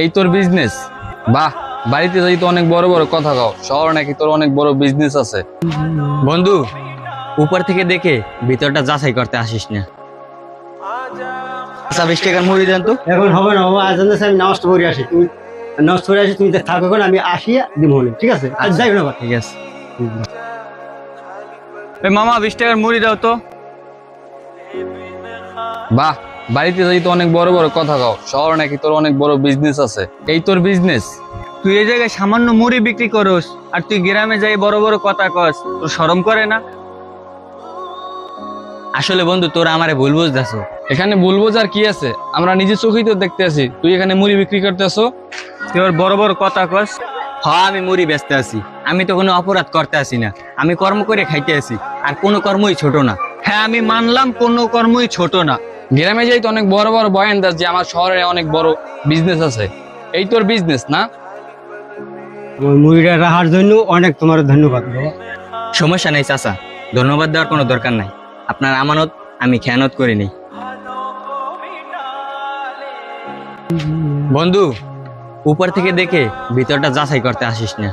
এই তোর বিজনেস? বাহ, বাড়িতে যাই তো অনেক বড় বড় কথা কও, শহর নাকি তোর অনেক বড় বিজনেস আছে। বন্ধু, উপর থেকে দেখে ভিতরটা যাচাই করতে আসিস না। আচ্ছা, 20 টাকার মুড়ি দেন তো। এখন হবে না বাবা, আজ আমি নামাজটা পড়ে আসি, তুমি নামাজ পড়ে আসি, তুমি থাকো, এখন আমি আসিয়া দিব হলে, ঠিক আছে? আজ যাই না ঠিক আছে। এই মামা, 20 টাকার মুড়ি দাও তো। বাহ, বাড়িতে যাই তো অনেক বড় বড় কথা কও, শহর নাকি তোর অনেক বড় বিজনেস আছে। এই তোর বিজনেস? তুই এই জায়গায় সামান্য মুড়ি বিক্রি করস, আর তুই গ্রামে যাই বড় বড় কথা কস, তোর শরম করে না? আসলে বন্ধু, তোরা আমারে ভুল বুঝতেছ। এখানে ভুল বোঝার কি আছে? আমরা নিজে চোখেই তো দেখতে আছি তুই এখানে মুড়ি বিক্রি করতেছো। তুই ওর বড় বড় কথা কস। হ্যাঁ, আমি মুড়ি বেচতে আছি, আমি তো কোনো অপরাধ করতে আসি না, আমি কর্ম করে খাইতে আছি, আর কোনো কর্মই ছোট না। হ্যাঁ, আমি মানলাম কোনো কর্মই ছোট না। গ্রামে যাই তো অনেক বড় বড় বয়ান দাস যে আমার শহরে অনেক বড় বিজনেস আছে। এই তোর বিজনেস না? আমার মুড়িটা রাখার জন্য অনেক তোমার ধন্যবাদ বাবা। সমস্যা নেই চাচা, ধন্যবাদ দেওয়ার কোনো দরকার নাই। আপনার আমানত আমি খেয়ানত করিনি। বন্ধু, উপর থেকে দেখে ভিতরটা যাচাই করতে আসিস না।